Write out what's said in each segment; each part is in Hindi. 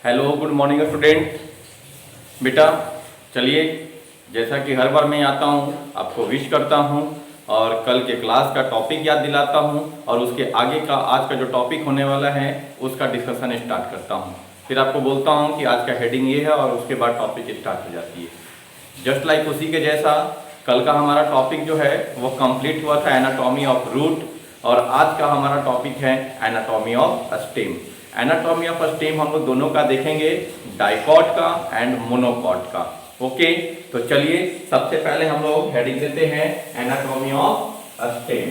Hello good morning student. बेटा चलिए, जैसा कि हर बार मैं आता हूँ आपको विश करता हूँ और कल के क्लास का टॉपिक याद दिलाता हूँ और उसके आगे का आज का जो टॉपिक होने वाला है उसका डिस्कशन स्टार्ट करता हूँ। फिर आपको बोलता हूँ कि आज का हेडिंग ये है और उसके बाद टॉपिक स्टार्ट हो जाती है। जस्ट लाइक उसी के जैसा कल का हमारा टॉपिक जो है वो कंप्लीट हुआ था एनाटॉमी ऑफ रूट, और आज का हमारा टॉपिक है anatomy of stem. Anatomy of stem हम लोग दोनों का देखेंगे, डाइकॉट का एंड मोनोकॉट का। ओके, तो चलिए सबसे पहले हम लोग हेडिंग देते हैं एनाटॉमी ऑफ स्टेम।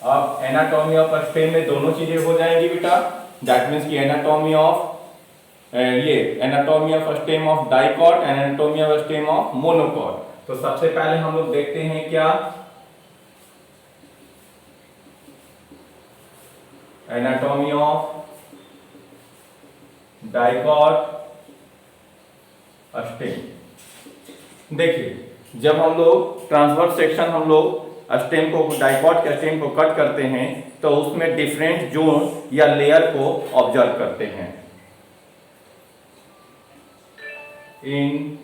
अब एनाटॉमी ऑफ स्टेम में दोनों चीजें हो जाएंगी बेटा। दैट मीन्स की एनाटॉमी ऑफ ये anatomy of stem of dicot and anatomy of stem of monocot. तो सबसे पहले हम लोग देखते हैं क्या, एनाटॉमी ऑफ डाइकॉट स्टेम। देखिए, जब हम लोग ट्रांसवर्स सेक्शन हम लोग स्टेम को डाइकॉट के स्टेम को कट करते हैं तो उसमें डिफरेंट जोन या लेयर को ऑब्जर्व करते हैं। In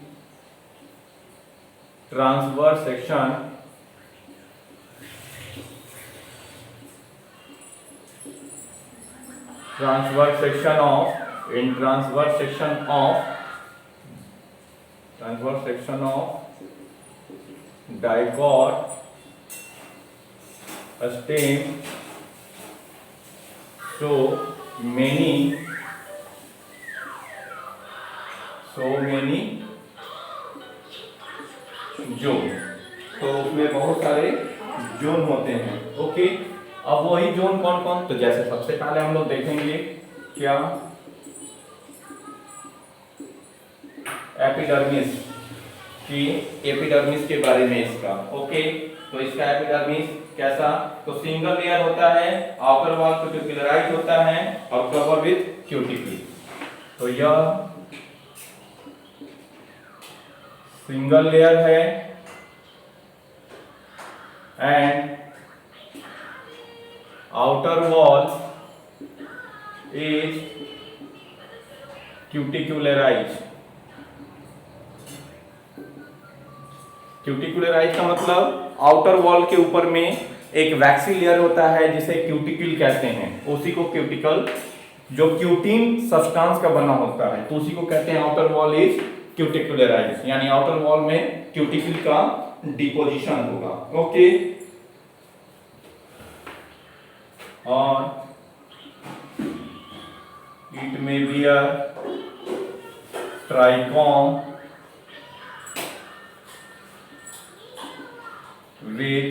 transverse section transverse section of dicot stem so many zone. तो उसमें बहुत सारे जोन होते हैं। ओके, अब वही जोन कौन कौन, तो जैसे सबसे पहले हम लोग देखेंगे क्या, एपिडर्मिस की एपिडर्मिस के बारे में इसका। ओके, तो इसका एपिडर्मिस कैसा, तो सिंगल लेयर होता है, आउटर वॉल क्यूटिकुलराइज होता है और कवर विथ क्यूटिकल। तो यह सिंगल लेयर है एंड आउटर वॉल इज क्यूटिकुलराइज। क्यूटिकुलराइज का मतलब आउटर वॉल के ऊपर में एक वैक्सी लेयर होता है जिसे क्यूटिकल कहते हैं, उसी को क्यूटिकल जो क्यूटीन सब्सटेंस का बना होता है तो उसी को कहते हैं आउटर वॉल इज क्यूटिकुलराइज, यानी आउटर वॉल में क्यूटिकल का डिपोजिशन होगा। ओके, और it may be a trichome with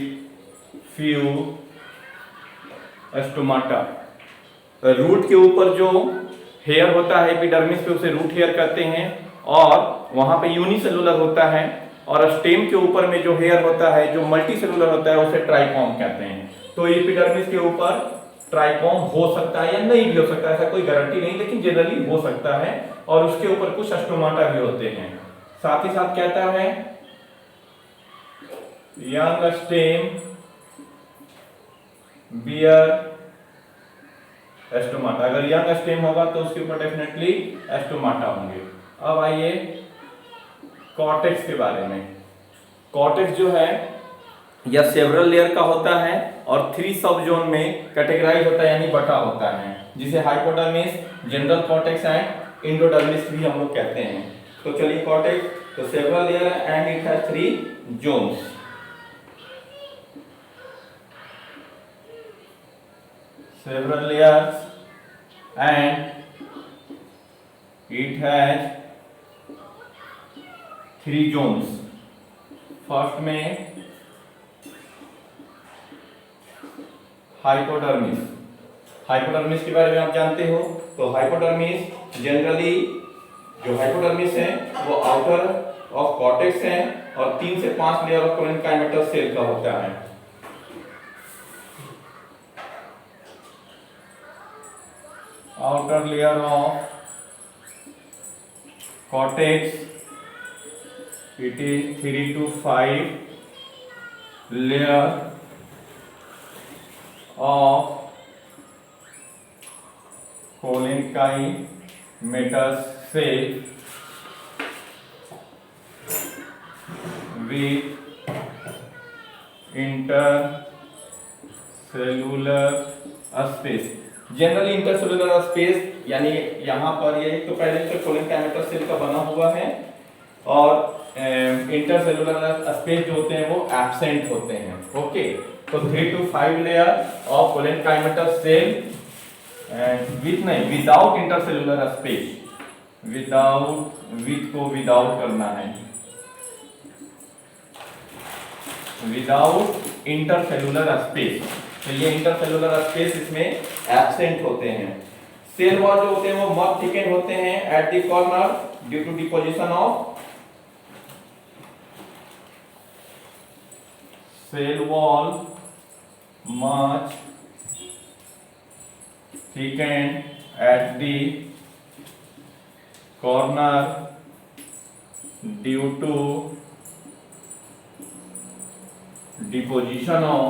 few stomata. Root के ऊपर जो हेयर होता है एपिडर्मिस पे उसे रूट हेयर कहते हैं और वहां पे यूनिसेलुलर होता है, और स्टेम के ऊपर में जो हेयर होता है जो मल्टी सेलुलर होता है उसे ट्राइकॉम कहते हैं। तो एपिडर्मिस के ऊपर ट्राइकॉम हो सकता है या नहीं भी हो सकता है, ऐसा कोई गारंटी नहीं, लेकिन जनरली हो सकता है, और उसके ऊपर कुछ स्टोमाटा भी होते हैं। साथ ही साथ कहता है young stem bear स्टोमाटा। अगर यंग स्टेम होगा तो उसके ऊपर डेफिनेटली स्टोमाटा होंगे। अब आइए कॉर्टेक्स के बारे में। कॉर्टेक्स जो है यह सेवरल लेयर का होता है और 3 सब जोन में कैटेगराइज होता है, यानी बटा होता है, जिसे hypodermis, general cortex and endodermis भी हम लोग कहते हैं। तो चलिए कॉर्टेक्स, तो several layer and it has 3 zones. Several layers and it has 3 zones। First में हाइपोडर्मिस। हाइपोडर्मिस के बारे में आप जानते हो, तो हाइपोडर्मिस जनरली जो हाइपोडर्मिस है वो आउटर ऑफ कॉर्टेक्स है और 3 से 5 लेयर ऑफ पेरेन्काइमेटस सेल का होता है। outer layer of cortex, it is 3 to 5 layer of parenchymatous cell with intercellular space. Generally intercellular space यानी यहाँ पर ये तो पहले से कोलेनकाइमेटस सेल का बना हुआ है और इंटरसेलुलर स्पेस जो होते हैं वो एब्सेंट होते हैं। ओके, तो 3 to 5 layer of collenchymatous cell without intercellular space, without करना है, विदाउट इंटरसेलुलर स्पेस। तो ये इंटरसेलुलर स्पेस इसमें एब्सेंट होते हैं। सेल वॉल जो होते हैं वो मच थिकेंड होते हैं at the corner due to deposition of cell wall much thickened at the corner due to deposition of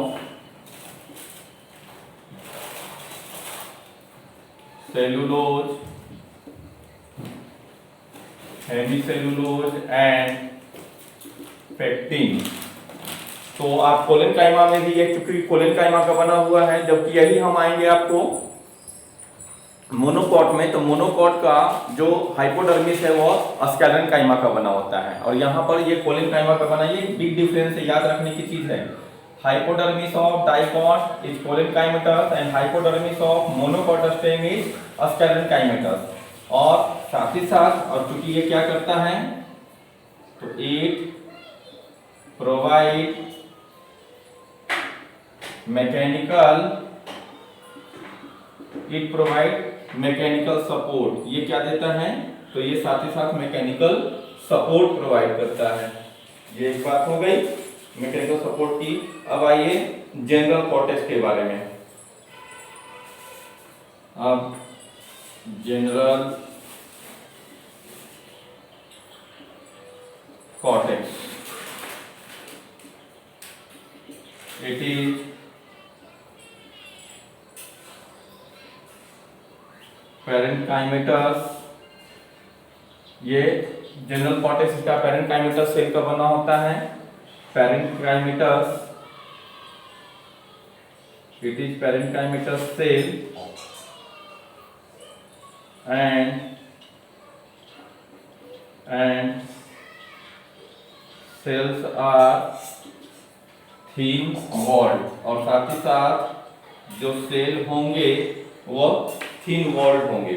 cellulose, hemicellulose and pectin. तो आप कोलेनकाइमा में भी ये चूंकि कोलेनकाइमा का बना हुआ है, जबकि यही हम आएंगे आपको मोनोकॉट में। तो मोनोकॉट का जो हाइपोडर्मिस है वो स्क्लेरेनकाइमा का बना होता है और यहाँ पर ये कोलेनकाइमा का बना। ये बिग डिफरेंस है, याद रखने की चीज है। Hypodermis of dicot is collenchymatous and hypodermis of monocot stem is sclerenchymatous. और साथ ही साथ, और चूंकि ये क्या करता है, तो इट प्रोवाइड मैकेनिकल सपोर्ट। ये क्या देता है, तो ये साथ ही साथ मैकेनिकल सपोर्ट प्रोवाइड करता है। ये एक बात हो गई मैकेनिकल सपोर्ट की। अब आइए जनरल कॉर्टेक्स के बारे में। अब जनरल कॉर्टेक्स, इट इज पेरेन्काइमेटस। ये जनरल कॉर्टेक्स इसका पेरेन्काइमेटस सेल का बना होता है। Parenchymatous, it is parenchymatous cell and cells are thin walled। और साथ ही साथ जो सेल होंगे वो थिन वॉल्ड होंगे।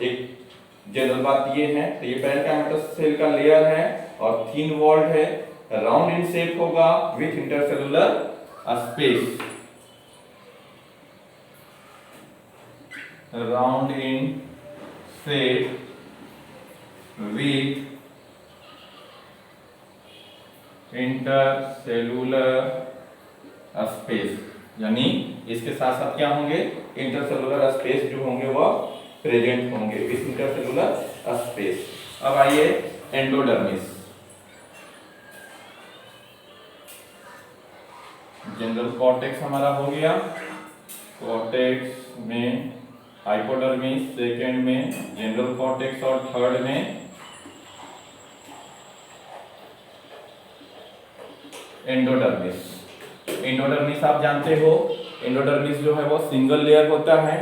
एक जनरल बात ये है। तो ये पेरेन्काइमेटस सेल का लेयर है और थिन वॉल्ड है, राउंड इन शेप होगा with intercellular space, round in shape with intercellular space. यानी इसके साथ साथ क्या होंगे, इंटरसेलुलर स्पेस जो होंगे वो प्रेजेंट होंगे विथ इंटरसेलुलर स्पेस। अब आइए एंडोडर्मिस। जनरल कॉर्टेक्स हमारा हो गया। कॉर्टेक्स में हाइपोडर्मिस, सेकेंड में जनरल कॉर्टेक्स और थर्ड में एंडोडर्मिस। एंडोडर्मिस आप जानते हो, एंडोडर्मिस जो है वो सिंगल लेयर होता है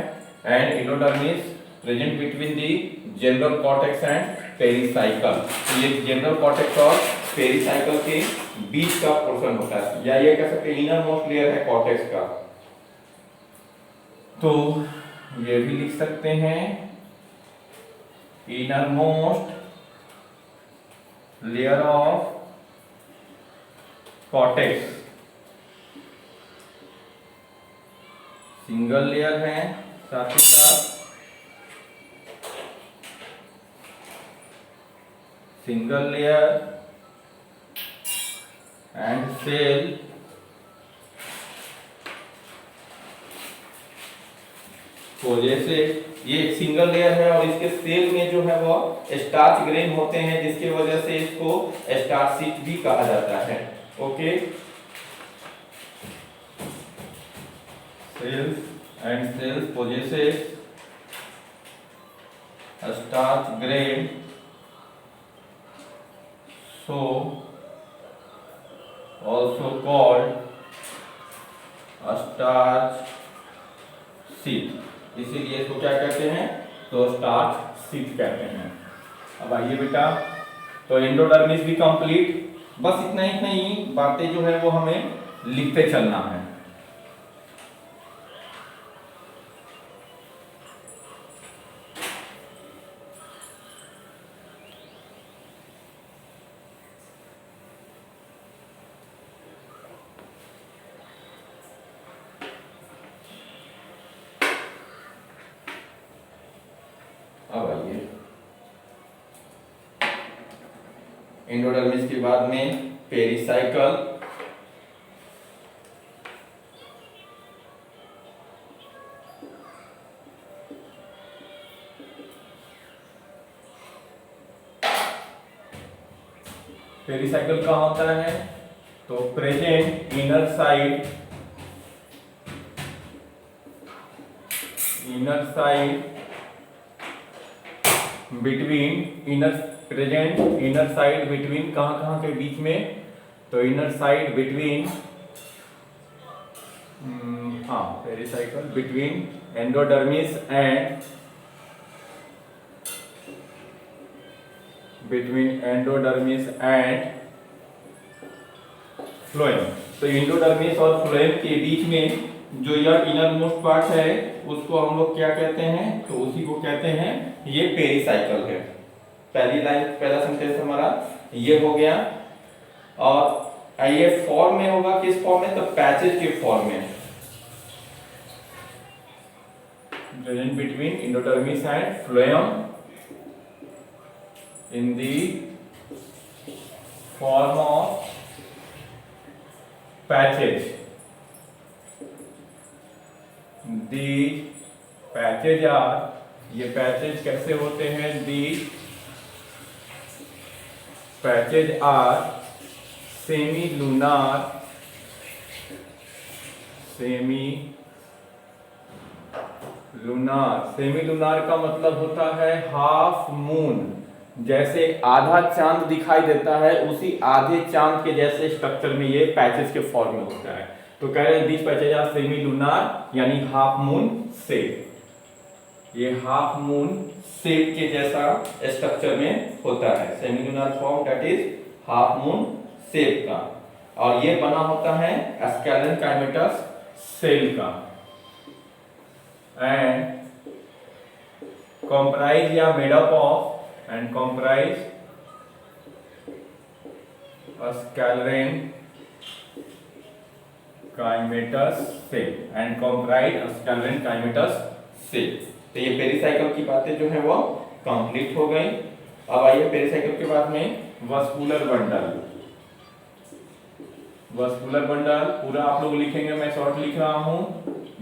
and endodermis present between the general cortex and pericycle. तो ये जनरल कॉर्टेक्स और पेरिसाइकल के बीच का पोर्शन होता है, या ये कह सकते हैं इनर मोस्ट लेयर है कॉर्टेक्स का। तो ये भी लिख सकते हैं inner most layer of cortex, single layer है, साथ ही साथ सिंगल लेयर एंड सेल तो जैसे ये एक सिंगल लेयर है और इसके सेल में जो है वो स्टार्च ग्रेन होते हैं, जिसकी वजह से इसको स्टार्च शीट भी कहा जाता है। Okay, cells possesses a starch grain, so also called a starch sheet। इसीलिए इसको क्या कहते हैं, तो स्टार्च शीट कहते हैं। अब आइए बेटा, तो एंडोडर्मिस भी कंप्लीट, बस इतना ही बातें जो है वो हमें लिखते चलना है। अब आइए, एंडोडर्मिस के बाद में पेरिसाइकल, पेरिसाइकल कहाँ होता है, तो present inner side between present inner side between कहाँ के बीच में, तो inner side between pericycle between endodermis and phloem. तो एंडोडर्मिस और फ्लोएम के बीच में जो यह इनर मोस्ट पार्ट है उसको हम लोग क्या कहते हैं, तो उसी को कहते हैं ये पेरिसाइकल है। पहली लाइन, पहला सेंटेंस हमारा ये हो गया। और ये फॉर्म में होगा, किस फॉर्म में, तो पैचेज के फॉर्म में, present between endodermis and phloem in the form of patches. The patches are, ये पैचेज कैसे होते हैं, the patches are semilunar का मतलब होता है हाफ मून। जैसे आधा चांद दिखाई देता है, उसी आधे चांद के जैसे स्ट्रक्चर में ये पैचेस के फॉर्म में होता है। तो कह रहे हैं this patches are semi lunar यानी हाफ मून शेप। ये हाफ मून शेप के जैसा स्ट्रक्चर में होता है, semi lunar form that is half moon shape का। और ये बना होता है स्केलन काइमेटस सेल का। एंड comprise या made up of and comprise a scalene chimatous cell and comprise a scalene chimatous cell। तो ये पेरिसाइकल की बातें जो है वो कंप्लीट हो गई। अब आइए पेरिसाइकल के बाद में वस्कुलर बंडल। वस्कुलर बंडल पूरा आप लोग लिखेंगे, मैं शॉर्ट लिख रहा हूं,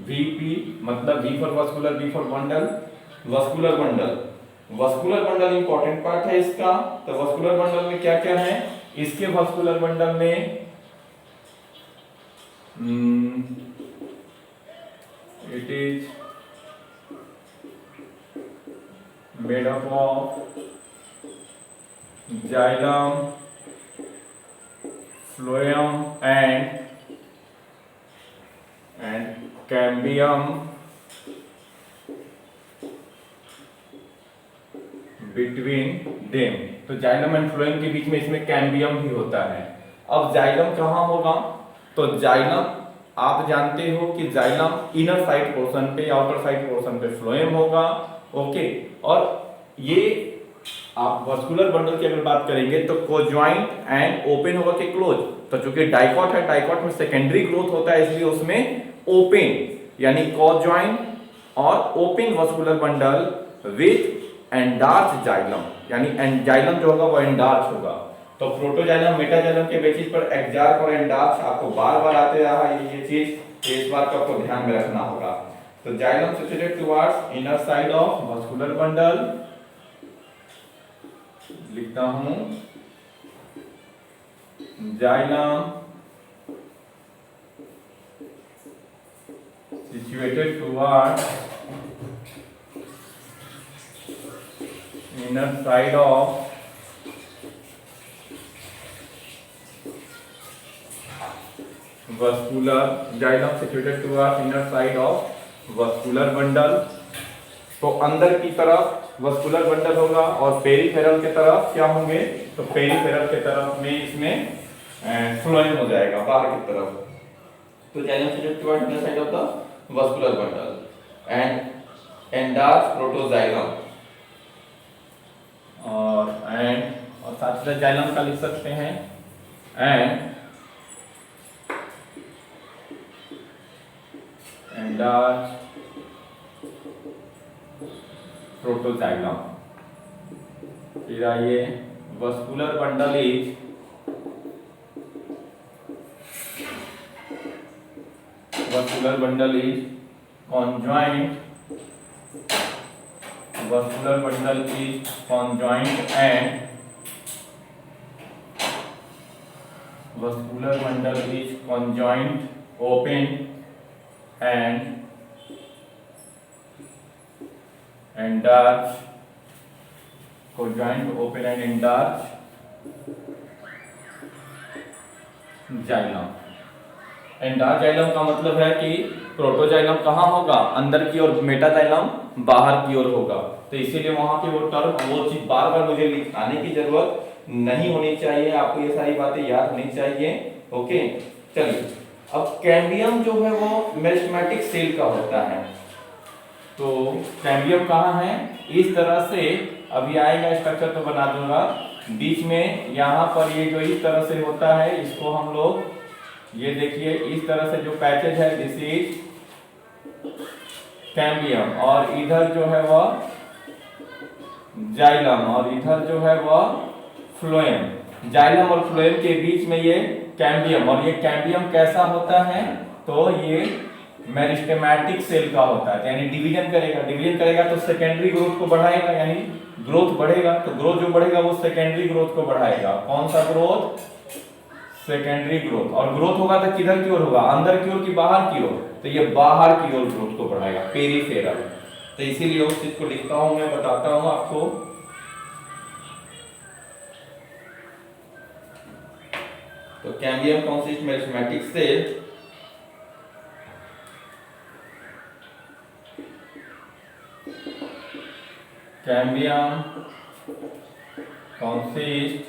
VP मतलब V for vascular, B for bundle. Vascular bundle important part है इसका। तो वस्कुलर बंडल में क्या क्या है, इसके वस्कुलर बंडल में it is made up of xylem, phloem and cambium between them. तो जाइलम एंड फ्लोएम के बीच में इसमें कैम्बियम भी होता है। अब जाइलम कहाँ होगा, तो जाइलम आप जानते हो कि जाइलम इनर साइड पोर्शन पे, आउटर साइड पोर्शन पे फ्लोएम होगा। ओके, और ये आप वस्कुलर बंडल की अगर बात करेंगे तो कोज्वाइंट एंड ओपन होगा कि क्लोज। तो चूंकि डाइकॉट है, डाइकॉट में सेकेंडरी ग्रोथ होता है, इसलिए उसमें ओपन यानी कोज्वाइंट और open vascular bundle with endarch xylem, यानी जाइलम जो होगा वो एंडार्च होगा। तो प्रोटोजाइलम मेटाजाइलम के बेसिस पर एक्जार्क और एंडार्च आपको बार बार आते रहा ये चीज, इस बात को आपको ध्यान में रखना होगा। तो xylem situated towards inner side of vascular bundle, लिखता हूं xylem towards inner side of vascular xylem situated towards inner side of vascular bundle। तो अंदर की तरफ वस्कुलर बंडल होगा और पेरिफेरल के तरफ क्या होंगे, तो पेरिफेरल के तरफ में इसमें फ्लोएम हो जाएगा बाहर की तरफ। तो xylem situated towards inner side of the vascular bundle and endarch protoxylem और साथ ही जाइलम का लिख सकते हैं एंड endarch protoxylem। फिर आइए vascular bundle is conjoint vascular bundle is conjoint and vascular bundle is conjoint open and enlarge conjoint open and enlarge xylem. Another xylem का मतलब है कि प्रोटोजाइलम कहाँ होगा, अंदर की ओर, मेटाजाइलम बाहर की ओर होगा। तो इसीलिए वहां की वो टर्म, वो चीज बार बार मुझे लिखाने की जरूरत नहीं होनी चाहिए, आपको ये सारी बातें याद होनी चाहिए। ओके, चलिए अब कैम्बियम जो है वो मेरिस्टेमेटिक सेल का होता है। तो कैम्बियम कहाँ है, इस तरह से अभी आएगा स्ट्रक्चर तो बना दूंगा। बीच में यहाँ पर ये जो इस तरह से होता है, इसको हम लोग, ये देखिए इस तरह से जो पैचेज है, दिस इज कैम्बियम, और इधर जो है वह जाइलम, और इधर जो है वह फ्लोएम। जाइलम और फ्लोएम के बीच में ये कैम्बियम, और ये कैम्बियम कैसा होता है, तो ये मेरिस्टेमेटिक सेल का होता है, यानी डिवीजन करेगा तो सेकेंडरी ग्रोथ को बढ़ाएगा, यानी ग्रोथ बढ़ेगा, तो ग्रोथ जो बढ़ेगा वो सेकेंडरी ग्रोथ को बढ़ाएगा। कौन सा ग्रोथ, सेकेंडरी ग्रोथ। और ग्रोथ होगा तो किधर की ओर होगा, अंदर की ओर की बाहर की ओर, तो ये बाहर की ओर ग्रोथ को बढ़ाएगा, पेरिफेरल। तो इसीलिए उस चीज को लिखता हूं, मैं बताता हूं आपको। तो cambium consist meristematic cell Cambium consists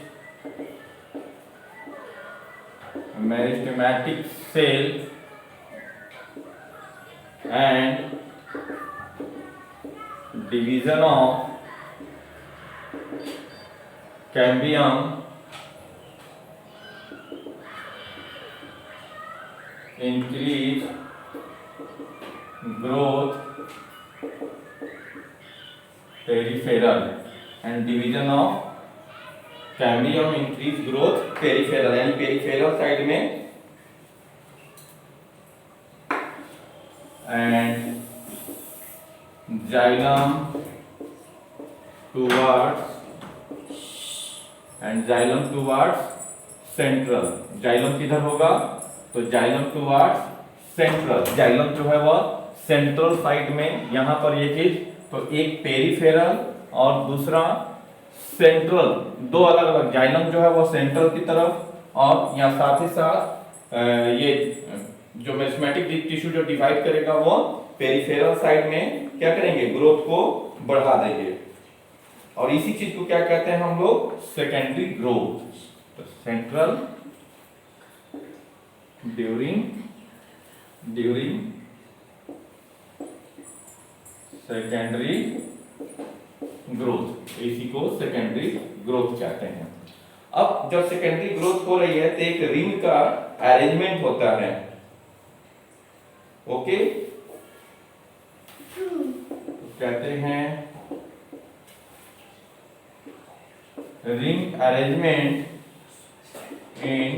meristematic cell and division of cambium increase growth peripheral and division of cambium increase growth peripheral, यानी पेरिफेरल साइड में, and xylem towards central. Xylem किधर होगा, तो जाइलम टुवर्ड्स सेंट्रल। जाइलम जो है वह सेंट्रल साइड में, यहां पर ये चीज, तो एक पेरिफेरल और दूसरा सेंट्रल, दो अलग अलग। जाइलम जो है वो सेंट्रल की तरफ, और यहाँ साथ ही साथ ये जो मेरिस्टेमेटिक टिश्यू जो डिवाइड करेगा वो पेरिफेरल साइड में क्या करेंगे, ग्रोथ को बढ़ा देंगे। और इसी चीज को क्या कहते हैं हम लोग, सेकेंडरी ग्रोथ। तो सेंट्रल ड्यूरिंग सेकेंडरी ग्रोथ, इसी को सेकेंडरी ग्रोथ कहते हैं। अब जब सेकेंडरी ग्रोथ हो रही है तो एक रिंग का अरेंजमेंट होता है। ओके, तो कहते हैं ring arrangement in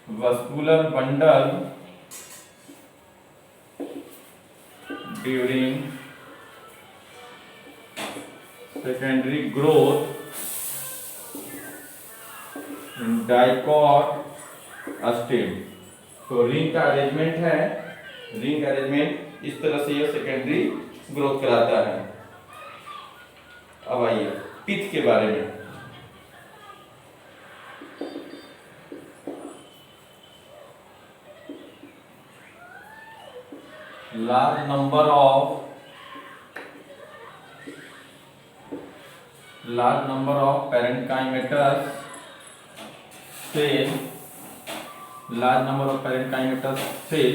vascular bundle during secondary growth in dicot stem। तो रिंग का अरेंजमेंट है, रिंग अरेंजमेंट इस तरह से यह सेकेंडरी ग्रोथ कराता है। अब आइए पित्त के बारे में। Large number of parenchymatous cell, large number of parenchymatous cell.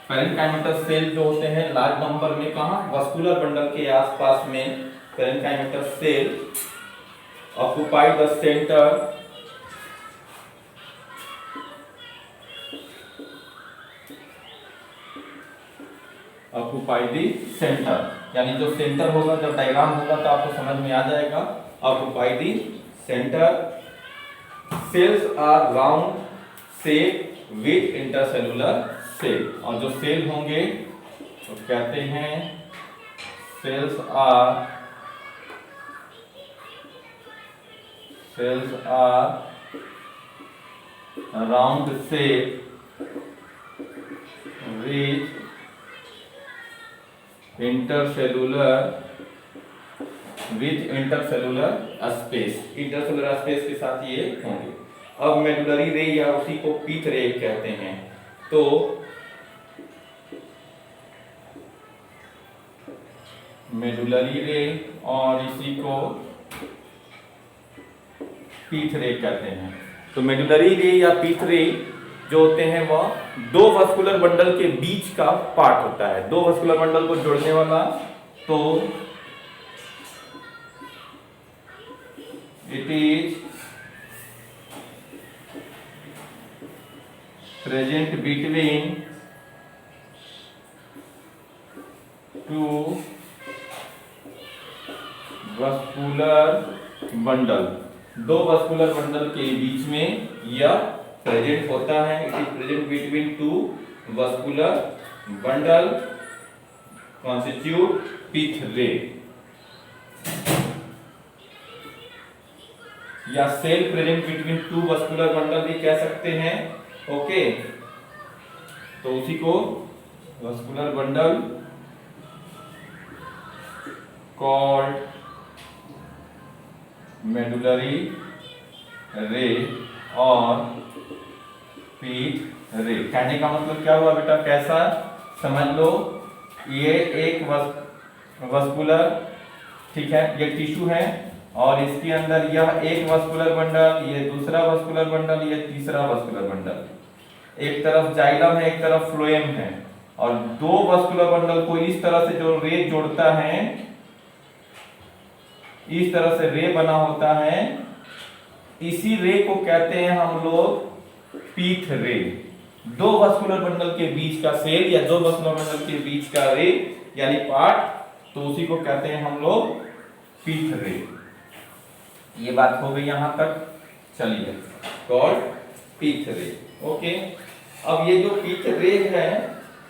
Parenchymatous cell जो होते हैं लार्ज नंबर में, कहाँ, वस्कुलर बंडल के आसपास में parenchymatous cell occupy the centre occupy the centre, यानी जो सेंटर होगा, जब डायग्राम होगा तो आपको समझ में आ जाएगा। Occupy the centre, cells are round shape with intercellular cell, और जो सेल होंगे तो कहते हैं cells are round shape with intercellular space के साथ ये होंगे। अब मेडुलरी रे या उसी को पीथ रे कहते हैं। तो मेडुलरी रे और इसी को पीथ रे कहते हैं। तो मेडुलरी रे या पीथ रे जो होते हैं वह दो वस्कुलर बंडल के बीच का पार्ट होता है, दो वस्कुलर बंडल को जोड़ने वाला। तो it is present between two vascular bundle, दो वस्कुलर बंडल के बीच में यह प्रेजेंट होता है। It is present between two vascular bundle constitute pith ray, या cell present between two vascular bundle भी कह सकते हैं। ओके, तो उसी को वस्कुलर बंडल कॉल्ड मेडुलरी रे और पीथ रे। कहने का मतलब क्या हुआ बेटा, कैसा समझ लो, ये एक वस्कुलर, ठीक है, ये टिश्यू है और इसके अंदर यह एक वस्कुलर बंडल, ये दूसरा वस्कुलर बंडल, ये तीसरा वस्कुलर बंडल, एक तरफ जाइलम है, एक तरफ फ्लोएम है, और दो वस्कुलर बंडल को इस तरह से जो रे जोड़ता है, इस तरह से रे बना होता है, इसी रे को कहते हैं हम लोग पीथ रे। दो वस्कुलर बंडल के बीच का सेल या दो वस्कुलर बंडल के बीच का रे यानी पार्ट, तो उसी को कहते हैं हम लोग पीथ रे। ये बात हो गई यहां तक, चलिए, कॉल्ड पीथ रे। ओके, अब ये जो पीथ रे है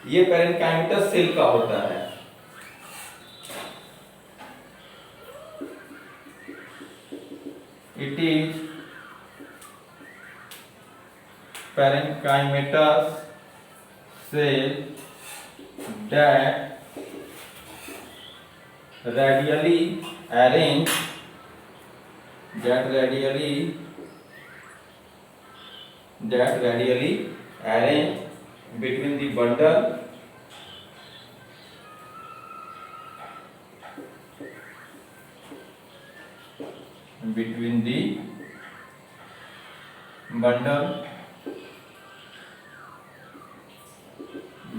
ये पैरेन्काइमेटस सेल का होता है। It is parenchymatous cell that radially arrange between the bundle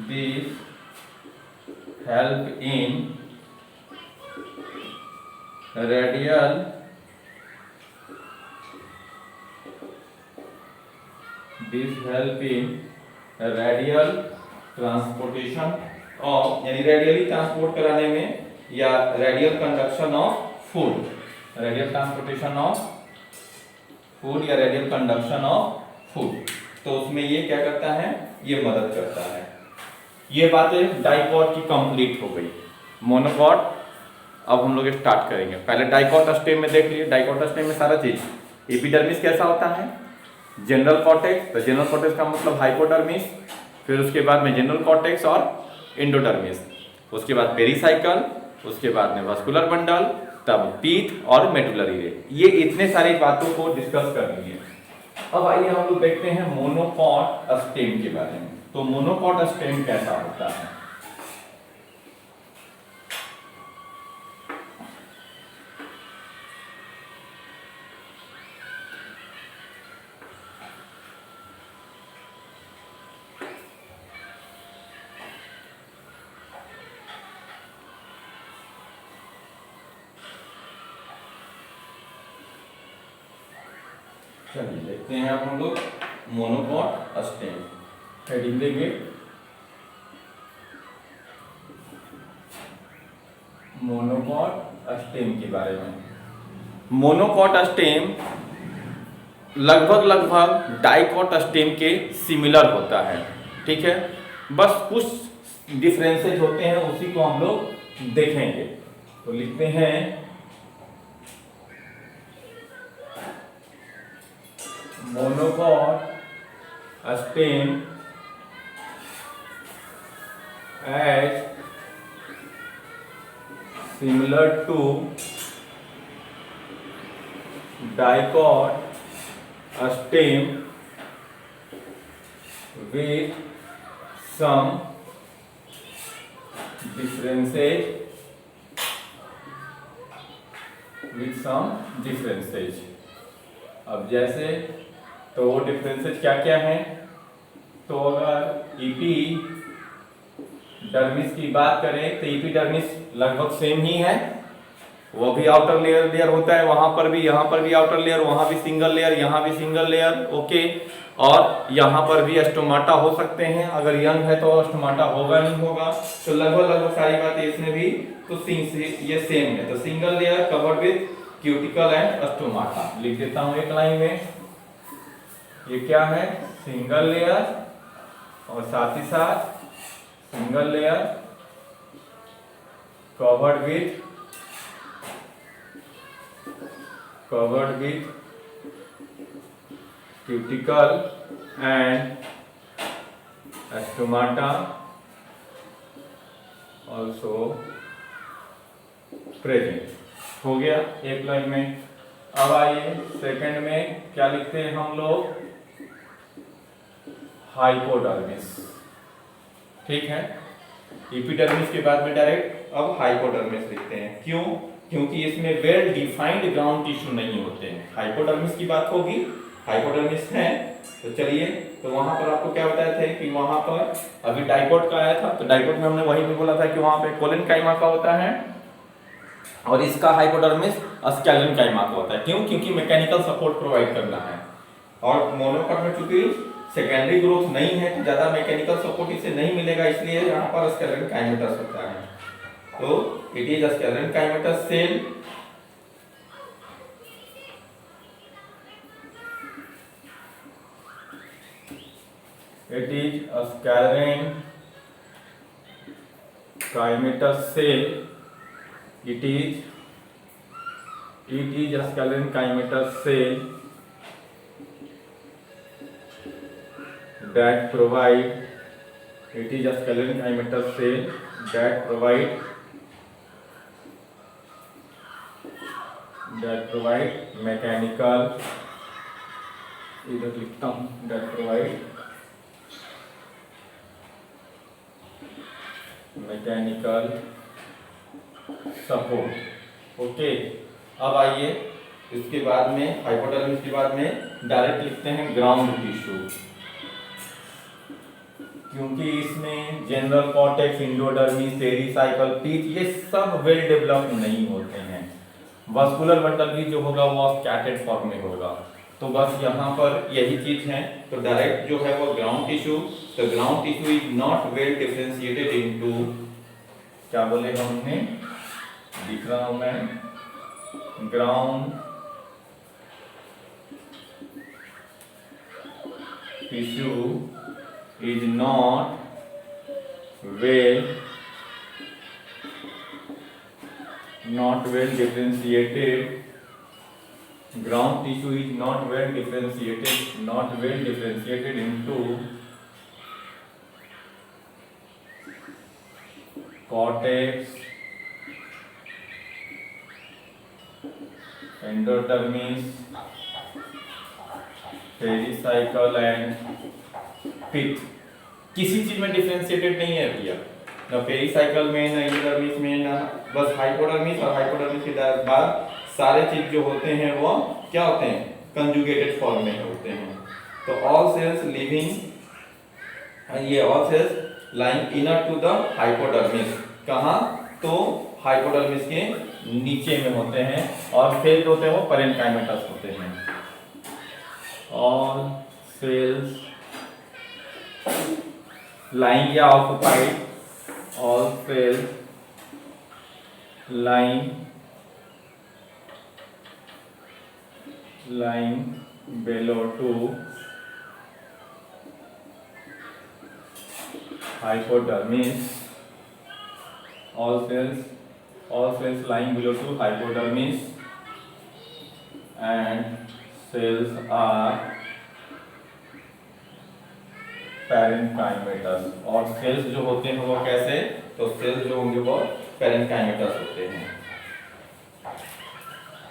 These help in radial transportation of, यानी रेडियली ट्रांसपोर्ट कराने में, या radial conduction of food, radial transportation of food या रेडियल कंडक्शन ऑफ फूड। तो उसमें ये क्या करता है, ये मदद करता है। ये बातें डाइकॉट की कंप्लीट हो गई। मोनोकॉट अब हम लोग स्टार्ट करेंगे। पहले डाइकॉट स्टेम में देख लिए, डाइकॉट स्टेम में सारा चीज। एपिडर्मिस कैसा होता है, जनरल कॉर्टेक्स, तो जनरल कॉर्टेक्स का मतलब हाइपोडर्मिस, फिर उसके बाद में जनरल कॉर्टेक्स और एंडोडर्मिस, उसके बाद पेरिसाइकल, उसके बाद में वास्कुलर बंडल, तब पीथ और मेडुलरी रे। ये इतने सारी बातों को डिस्कस कर लिए। अब आइए हम लोग देखते हैं मोनोकॉट स्टेम के बारे में। तो मोनोकॉट स्टेम कैसा होता है? चलिए देखते हैं अब हम लोग मोनोकॉट स्टेम। हेडिंग देंगे मोनोकॉट स्टेम के बारे में। मोनोकॉट स्टेम लगभग डाइकॉट स्टेम के सिमिलर होता है, ठीक है। बस कुछ डिफरेंसेस होते हैं, उसी को हम लोग देखेंगे। तो लिखते हैं monocot stem as similar to dicot stem with some differences। अब जैसे तो वो डिफरेंसेस क्या क्या हैं? तो अगर ईपी डर्मिस की बात करें तो ईपी डर्मिस लगभग सेम ही है। वो भी आउटर लेयर होता है, वहां पर भी, यहाँ पर भी आउटर लेयर, वहां भी सिंगल लेयर, यहाँ भी सिंगल लेयर, ओके। और यहाँ पर भी स्टोमाटा हो सकते हैं, अगर यंग है तो स्टोमाटा होगा नहीं होगा। तो लगभग सारी बातें इसमें भी तो ये सेम है। तो single layer covered with cuticle and stomata. लिख देता हूं एक लाइन में, ये क्या है? सिंगल लेयर, और साथ ही साथ single layer covered with cuticle and stomata also present. हो गया एक लाइन में। अब आइए सेकंड में क्या लिखते हैं हम लोग? हाइपोडर्मिस, ठीक है। एपिडर्मिस के बाद में डायरेक्ट अब हाइपोडर्मिस लिखते हैं। क्यों? क्योंकि इसमें वेल डिफाइंड ग्राउंड टिश्यू नहीं होते हैं। हाइपोडर्मिस की बात होगी, हाइपोडर्मिस है तो चलिए, तो वहां पर आपको क्या बताए थे कि वहां पर अभी डाइकोट का आया था, तो डाइकोट में हमने वही भी बोला था कि वहां पे कोलेनकाइमा का होता है और इसका हाइपोडर्मिस स्केलेनकाइमा का होता है। क्यों? क्योंकि मैकेनिकल सपोर्ट प्रोवाइड करना है। और मोनोकॉट में चूंकि सेकेंडरी ग्रोथ नहीं है तो ज्यादा मैकेनिकल सपोर्ट इसे नहीं मिलेगा, इसलिए यहाँ पर स्केलेनकाइमेटस होता है। तो it is sclerenchymatous cell. It is a sclerenchymatous cell. It is a sclerenchymatous cell that provide. It is a sclerenchymatous cell that provide mechanical. इधर लिखता हूँ that provide mechanical support, okay. अब आइए इसके बाद में हाइपोडर्मिस के बाद में डायरेक्ट लिखते हैं ग्राउंड टिश्यू, क्योंकि इसमें general cortex, endodermis, pericycle, pith ये सब वेल डेवलप्ड नहीं होते हैं। वास्कुलर बंडल भी जो होगा वो स्कैटर्ड फॉर्म में होगा। तो बस यहाँ पर यही चीज है। तो डायरेक्ट जो है वो ग्राउंड टिश्यू। तो ground tissue is not well differentiated into, क्या बोले हमने, दिख रहा हूं मैं, ground tissue is not well differentiated. Ground tissue is not well differentiated into cortex, endodermis, pericycle and pith. किसी चीज में डिफरेंशिएटेड नहीं है भैया, न पेरिसाइकल में, न एंडोडर्मिस में, न बस हाइपोडर्मिस, और हाइपोडर्मिस के बाद सारे चीज जो होते हैं वो क्या होते हैं, कंजुगेटेड फॉर्म में होते हैं। तो ऑल सेल्स लिविंग, ये all cells lying inner to the hypodermis, कहाँ, तो हाइपोडर्मिस के नीचे में होते हैं, और सेल्स होते हैं वो पैरेन्काइमेटस होते हैं। ऑल सेल्स lying या occupied, all cells lying below to hypodermis, all cells lying below to hypodermis, and cells are parenchymatous. और सेल्स जो होते हैं वो कैसे, तो सेल्स जो होंगे वो पैरेन्काइमेटस होते हैं।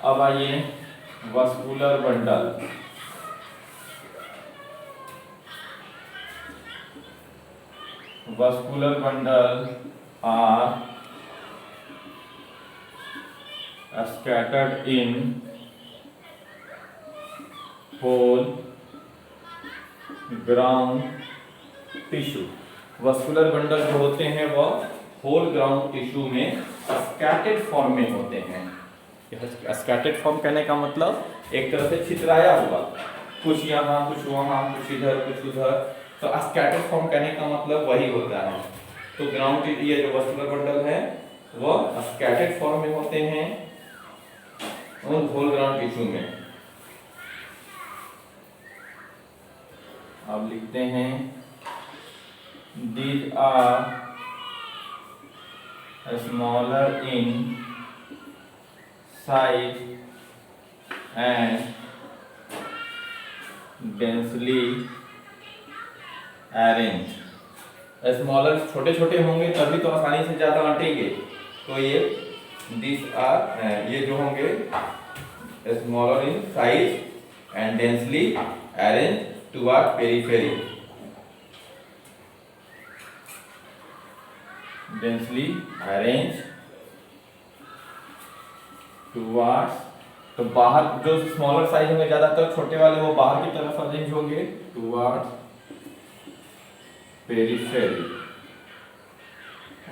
अब आइए vascular bundle. Vascular bundle are scattered in whole ground tissue. Vascular bundle जो होते हैं वो होल ग्राउंड टिश्यू में स्कैटर्ड फॉर्म में होते हैं। स्कैटर्ड फॉर्म कहने का मतलब एक तरह से छितराया हुआ, कुछ यहाँ कुछ वहाँ कुछ इधर कुछ उधर, तो स्कैटर्ड फॉर्म कहने का मतलब वही होता है। तो ग्राउंड, ये जो वस्कुलर बंडल है वो स्कैटर्ड फॉर्म में होते हैं उन होल ग्राउंड टिश्यू में। अब लिखते हैं these are smaller in size and densely arranged। Smaller छोटे छोटे होंगे तभी तो आसानी से ज्यादा अटेंगे, तो ये these are ये जो होंगे smaller in size and densely arrange toward periphery, densely arrange towards, तो बाहर जो स्मॉलर साइज होंगे ज्यादातर छोटे वाले वो बाहर की तरफ अरेंज होंगे towards periphery,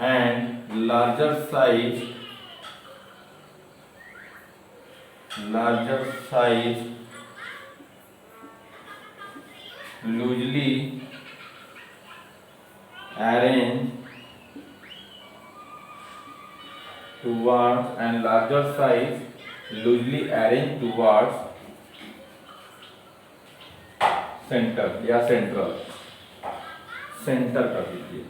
and larger size loosely arrange towards and larger size loosely arranged towards center या central, center कर दीजिए,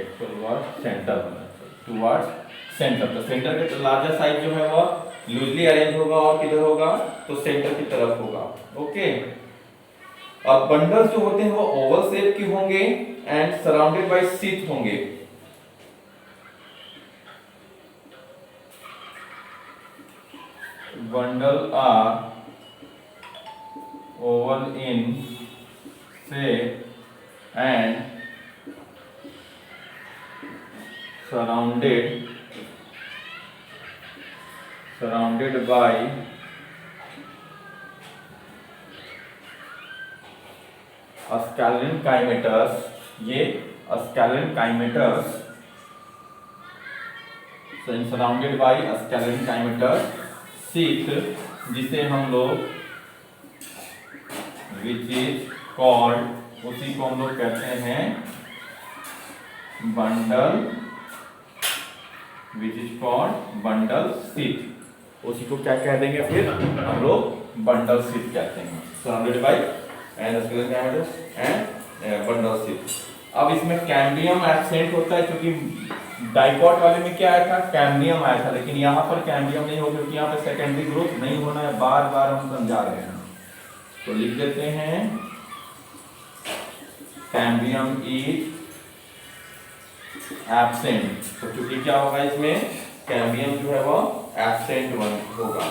एक्चुअल वर्ड सेंटर होना चाहिए, towards center। तो सेंटर के लार्जर साइज जो है वो लूजली अरेंज होगा और किधर होगा, तो सेंटर की तरफ होगा। ओके, और बंडल्स जो होते हैं वो ओवल शेप के होंगे एंड सराउंडेड बाय शीथ होंगे। Bundle are oval in shape and surrounded by scalene chimeters। ये scalene chimeters, surrounded by scalene chimeters sheath, जिसे हम लोग विच इज कॉल्ड, उसी को हम लोग कहते हैं bundle, which is called bundle sheath. उसी को क्या कह देंगे फिर हम लोग, बंडल शीथ कहते हैं, surrounded by and bundle sheath. अब इसमें कैम्बियम एब्सेंट होता है, क्योंकि डाइकॉट वाले में क्या आया था, कैम्बियम आया था, लेकिन यहाँ पर कैम्बियम नहीं होगा क्योंकि यहाँ पे सेकेंडरी ग्रोथ नहीं होना है, बार बार हम समझा रहे हैं। तो लिख देते हैं कैम्बियम इज एब्सेंट। तो चूंकि क्या होगा इसमें, कैम्बियम जो है वो एब्सेंट होगा।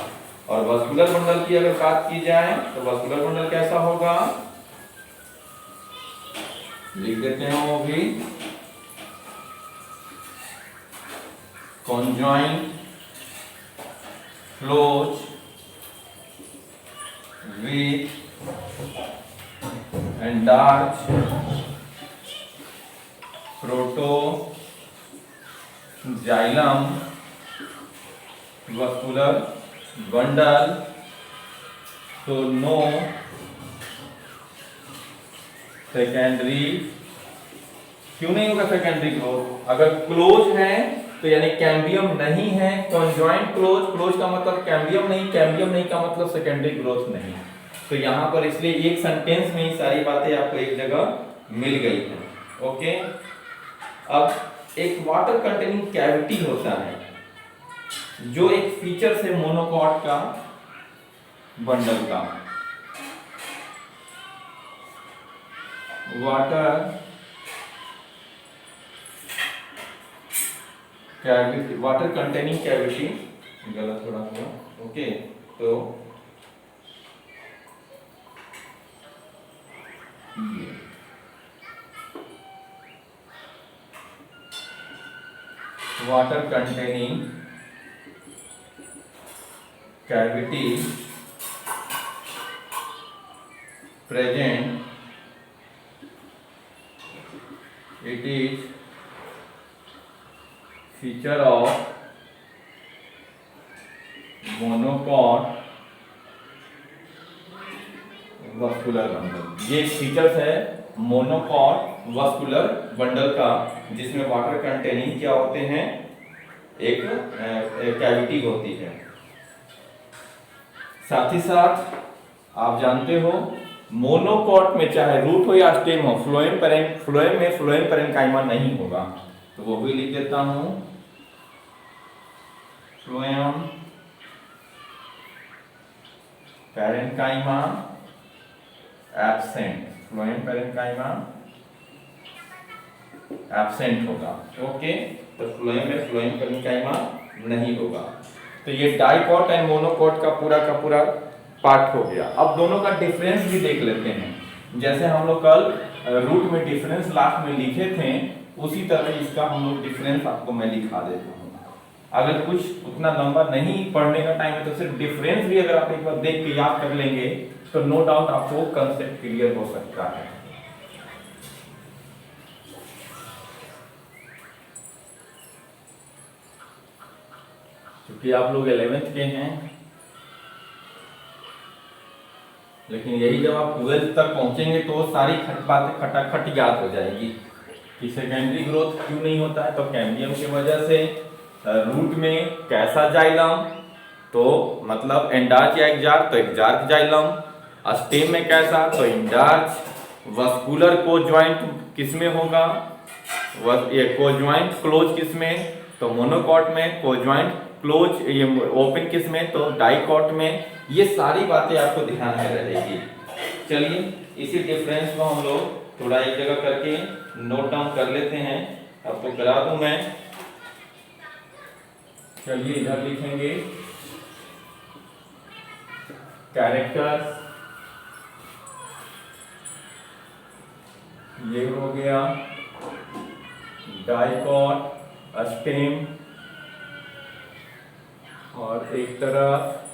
और वस्कुलर बंडल की अगर बात की जाए तो वस्कुलर बंडल कैसा होगा, लिख देते हैं वो भी, conjoined close with enlarged protoxylem vascular bundle। तो नो सेकेंडरी, क्यों नहीं होगा सेकेंडरी ग्रोथ? अगर क्लोज है तो यानी कैम्बियम नहीं है, कॉन्जॉइंट क्लोज, क्लोज का मतलब कैम्बियम नहीं, कैम्बियम नहीं का मतलब सेकेंडरी ग्रोथ नहीं। तो यहां पर इसलिए एक सेंटेंस में ही सारी बातें आपको एक जगह मिल गई हैं। ओके, अब एक वाटर कंटेनिंग कैविटी होता है जो एक फीचर है मोनोकॉट का बंडल का। Water cavity, water containing cavity, गलत थोड़ा हुआ। ओके, तो water containing cavity present, it is feature of monocot vascular bundle. ये फीचर्स है मोनोकॉट वस्कुलर बंडल का, जिसमें वाटर कंटेनिंग क्या होते हैं, एक कैविटी होती है। साथ ही साथ आप जानते हो मोनोकॉट में चाहे रूट हो या स्टेम हो, फ्लोएम में फ्लोएम पैरेन्काइमा नहीं होगा। तो वो भी लिख देता हूं, phloem parenchyma absent, phloem parenchyma absent होगा। ओके, तो फ्लोएम में फ्लोएम पैरेन्काइमा नहीं होगा। तो ये डाइकॉट एंड मोनोकॉट का पूरा पार्ट हो गया। अब दोनों का डिफरेंस भी देख लेते हैं। जैसे हम लोग कल रूट में डिफरेंस लास्ट में लिखे थे, उसी तरह इसका हम लोग डिफरेंस आपको मैं लिखा देता हूँ। अगर कुछ उतना लंबा नहीं पढ़ने का टाइम है तो सिर्फ डिफरेंस भी अगर आप एक बार देख के याद कर लेंगे तो नो डाउट आपको कंसेप्ट क्लियर हो सकता है। क्योंकि आप लोग 11th के हैं, लेकिन यही जब आप 12th तक पहुंचेंगे तो सारी बातें खटाखट याद हो जाएगी कि सेकेंडरी ग्रोथ क्यों नहीं होता है। तो कैम्बियम की वजह से, रूट में कैसा जाइलम, तो मतलब एंडार्च या एक्जार्क, तो एक्जार्क जाइलम, स्टेम में कैसा, तो इंडार्च, वस्कुलर कोजॉइंट किसमें होगा, ये कोजॉइंट क्लोज किसमें, तो मोनोकॉट में, कोजॉइंट क्लोज ये ओपन किसमें, तो डाइकॉट में। ये सारी बातें आपको ध्यान में रहेगी। चलिए इसी डिफरेंस को हम लोग थोड़ा एक जगह करके नोट डाउन कर लेते हैं। आपको करा दूं मैं, चलिए इधर लिखेंगे कैरेक्टर्स, ये हो गया डाइकॉट, स्टेम, और एक तरफ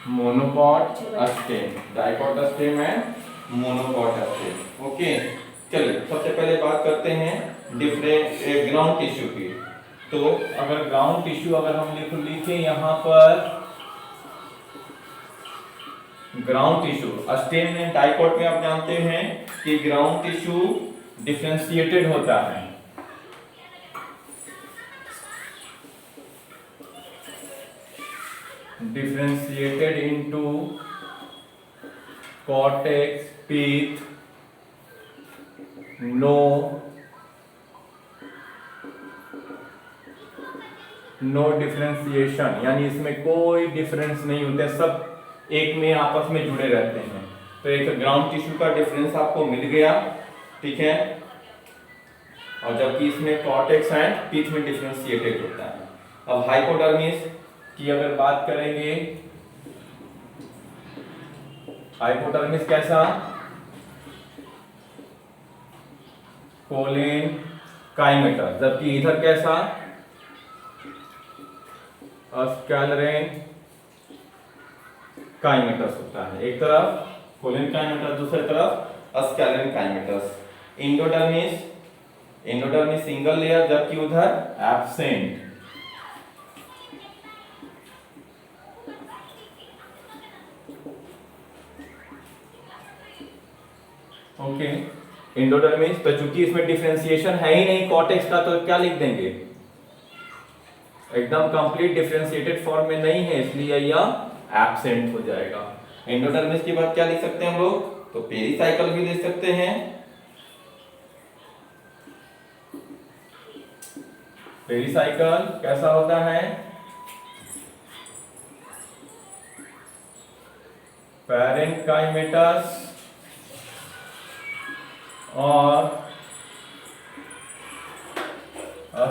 मोनोकॉट स्टेम, डाइकॉट स्टेम है, मोनोकॉट स्टेम। ओके, चलिए सबसे पहले बात करते हैं डिफरेंट ग्राउंड टिश्यू की। तो अगर ग्राउंड टिश्यू अगर हम लिखे यहाँ पर ग्राउंड टिश्यू, स्टेम में, डाइकॉट में आप जानते हैं कि ग्राउंड टिश्यू डिफरेंशिएटेड होता है। Differentiated into cortex, pith, no differentiation, यानी इसमें कोई डिफरेंस नहीं होता, सब एक में आपस में जुड़े रहते हैं। तो एक ग्राउंड टिश्यू का डिफरेंस आपको मिल गया, ठीक है। और जबकि इसमें कॉर्टेक्स एंड पीथ में डिफरेंशिएटेड होता है। अब हाइपोडर्मिस की अगर बात करेंगे, हाइपोडर्मिस कैसा, कोलेन काइमेटस, जबकि इधर कैसा, स्कैलरेन काइमेटस होता है। एक तरफ कोलेन काइमेटस, दूसरी तरफ स्कैलरेन काइमेटस। इंडोडर्मिस, इंडोडर्मिस सिंगल लेयर, जबकि उधर एब्सेंट। ओके, इंडोडर्मिस, तो चूंकि इसमें डिफरेंशिएशन है ही नहीं कॉर्टेक्स का, तो क्या लिख देंगे, एकदम कंप्लीट डिफरेंशिएटेड फॉर्म में नहीं है, इसलिए यह एब्सेंट हो जाएगा। एंडोडर्मिस के बाद क्या लिख सकते हैं हम लोग, तो पेरिसाइकल भी लिख सकते हैं। पेरिसाइकल कैसा होता है, पैरेन्काइमेटस और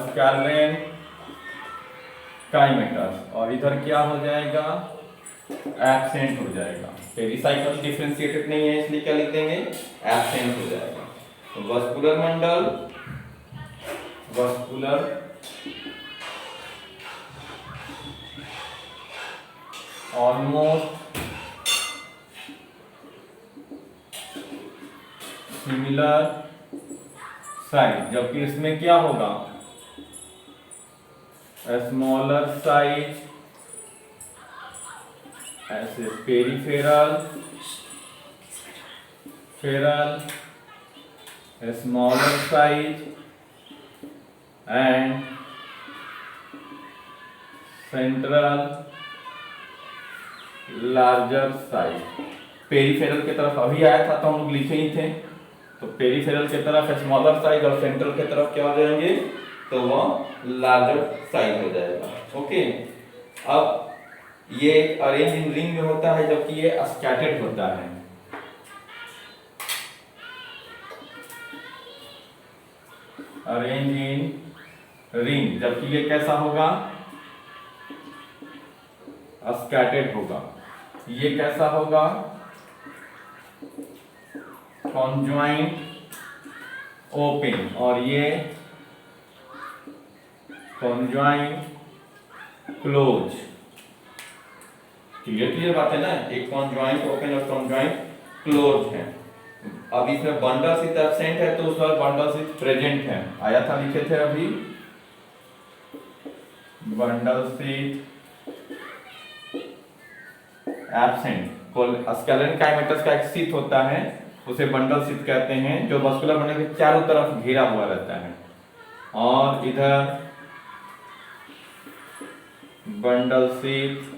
स्कैलरेन काइमेटस, और इधर क्या हो जाएगा, एब्सेंट हो जाएगा। पेरिसाइकल डिफरेंशिएटेड नहीं है, इसलिए क्या लिख देंगे, एब्सेंट हो जाएगा। तो वस्कुलर मंडल, वस्कुलर ऑलमोस्ट सिमिलर साइज, जबकि इसमें क्या होगा, स्मॉलर साइज, ऐसे peripheral, Feral, smaller size and central larger size. Peripheral की तरफ अभी आया था तो हम लोग लिखे ही थे, तो पेरिफेरल की तरफ स्मॉलर साइज और सेंट्रल की तरफ क्या हो जाएंगे, तो वह लार्जर साइज हो जाएगा। ओके, अब ये अरेंज इन रिंग में होता है, जबकि ये स्कैटर्ड होता है। अरेंज इन रिंग, जबकि ये कैसा होगा, स्कैटर्ड होगा। ये कैसा होगा, कॉन्जॉइंट ओपन, और ये कॉन्जॉइंट क्लोज। क्लियर बात है ना, एक कॉन्जॉइंट ओपन और कॉन्जॉइंट क्लोज है। अब इसमें बंडल सिथ एब्सेंट है, तो उस पर बंडल सिथ प्रेजेंट है, आया था, लिखे थे अभी, बंडल सिथ एब्सेंट। स्कैलरेन काइमेटस का एक सिथ होता है, उसे बंडल सिथ कहते हैं, जो वस्कुलर बंडल के चारों तरफ घेरा हुआ रहता है, और इधर बंडल सिथ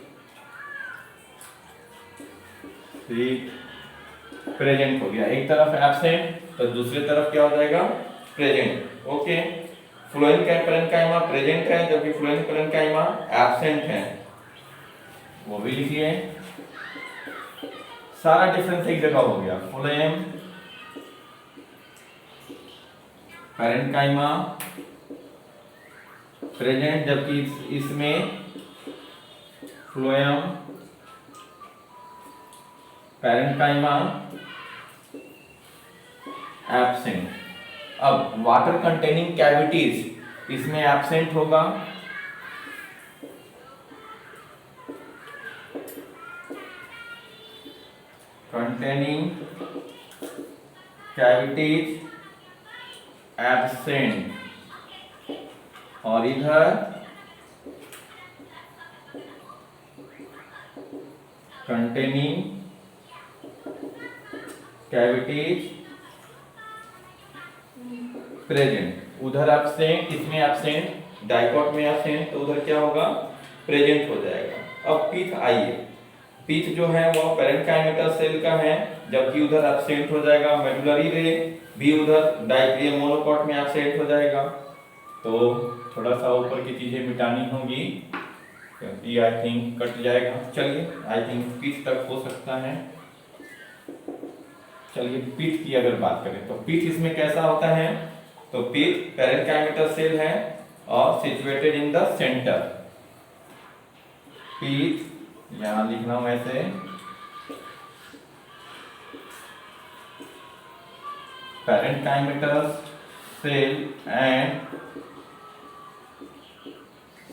प्रेजेंट हो गया। एक तरफ एब्सेंट तो दूसरी तरफ क्या हो जाएगा, present. Okay, phloem parenchyma present है, जबकि फ्लोएम पैरेन्काइमा एब्सेंट है, वो भी लिखिए। सारा डिफरेंस एक जगह हो गया, फ्लोएम पैरेन्काइमा प्रेजेंट, जबकि इसमें फ्लोएम पैरेन्काइमा एब्सेंट। अब वाटर कंटेनिंग कैविटीज इसमें एब्सेंट होगा, कंटेनिंग कैविटीज एब्सेंट, और इधर कंटेनिंग कैविटीज प्रेजेंट। उधर एब्सेंट, इसमें एब्सेंट, डाइकॉट में एब्सेंट, तो उधर क्या होगा, प्रेजेंट हो जाएगा। अब पीथ आइए, पीथ जो है वो पैरेन्काइमेटस सेल का है, जबकि उधर एब्सेंट हो जाएगा। मेडुलरी रे भी उधर डाइक्रियल मोनोकॉट में एब्सेंट हो जाएगा। तो थोड़ा सा ऊपर की चीजें मिटानी होंगी, क्योंकि आई थिंक कट जाएगा। चलिए, आई थिंक पीठ तक हो सकता है। चलिए, पीठ की अगर बात करें तो पीठ इसमें कैसा होता है, तो पिथ पैरेन्काइमेटल सेल है और situated in the centre. Pith यहां लिखना हूं ऐसे, parenchymatal cell and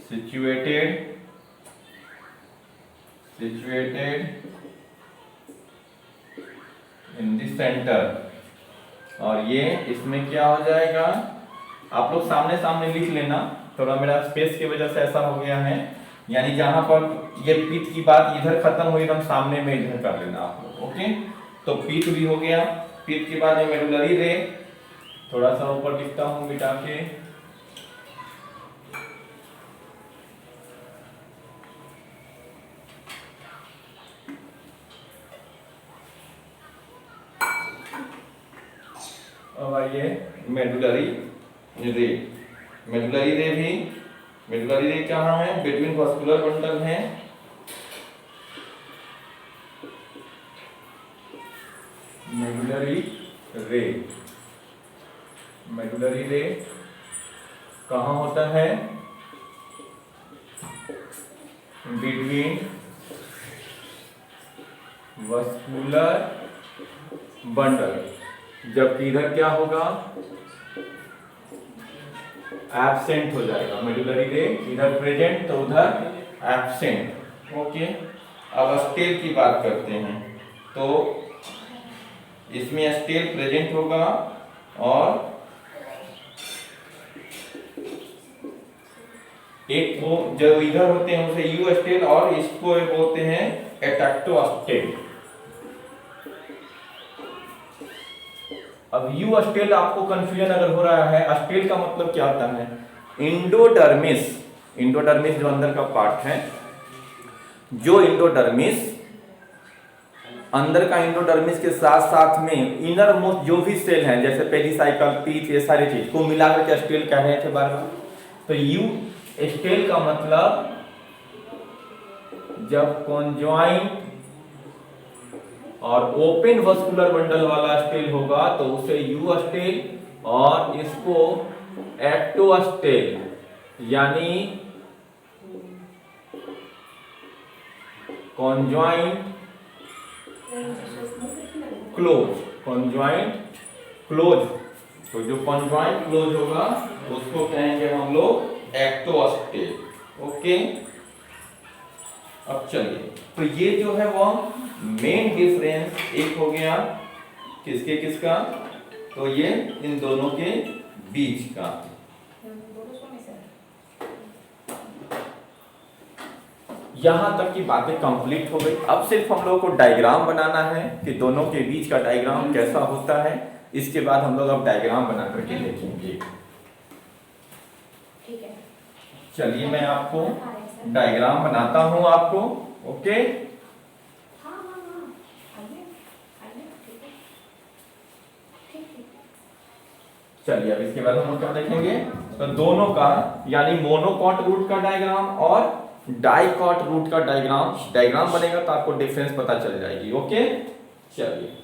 situated in the center। और ये इसमें क्या हो जाएगा, आप लोग सामने सामने लिख लेना, थोड़ा मेरा स्पेस की वजह से ऐसा हो गया है। यानी जहां पर ये पिथ की बात इधर खत्म हुई एकदम सामने में इधर कर लेना आप लोग। ओके, तो पिथ भी हो गया। पिथ के बाद मेडुलरी रे, थोड़ा सा ऊपर लिखता हूं मिटा के, अब आइए मेडुलरी रे। मेडुलरी रे भी, मेडुलरी रे कहाँ है, बिटवीन वास्कुलर बंडल है, मेडुलरी रे। मेडुलरी रे कहाँ होता है, बिटवीन वास्कुलर बंडल। जबकि इधर क्या होगा, एब्सेंट हो जाएगा। मेडुलरी रे इधर प्रेजेंट तो उधर एब्सेंट। ओके, अब स्टेल की बात करते हैं, तो इसमें स्टेल प्रेजेंट होगा और एक वो जो इधर होते हैं उसे यू स्टेल और इसको बोलते हैं एटैक्टोस्टेल। अब यू स्टेल आपको कंफ्यूजन अगर हो रहा है, स्टेल का मतलब क्या होता है, इंडोडर्मिस। इंडोडर्मिस जो अंदर का पार्ट है, जो इंडोडर्मिस अंदर का इंडोडर्मिस के साथ साथ में इनर मोस्ट जो भी सेल हैं, जैसे पेरिसाइकल, पीथ, ये सारी चीज को मिलाकर के स्टेल कह रहे थे बार बार। तो यू स्टेल का मतलब जब कॉन्जॉइंट और ओपन वास्कुलर बंडल वाला स्टेल होगा तो उसे यू स्टेल, और इसको एक्टोस्टेल यानी कॉन्जॉइंट क्लोज। कॉन्जॉइंट क्लोज, तो जो कॉन्जॉइंट क्लोज होगा उसको कहेंगे हम लोग एक्टोस्टेल। ओके, अब चलिए, तो ये जो है वो मेन डिफरेंस एक हो गया किसके किसका, तो ये इन दोनों के बीच का। यहां तक की बातें कंप्लीट हो गई। अब सिर्फ हम लोगों को डायग्राम बनाना है कि दोनों के बीच का डायग्राम कैसा होता है। इसके बाद हम लोग अब डायग्राम बना करके देखेंगे। ठीक है, चलिए मैं आपको डायग्राम बनाता हूं आपको। ओके, चलिए अब इसके बाद हम क्या देखेंगे, तो दोनों का यानी मोनोकॉट रूट का डायग्राम और डाइकॉट रूट का डायग्राम बनेगा, तो आपको डिफरेंस पता चल जाएगी। ओके, चलिए।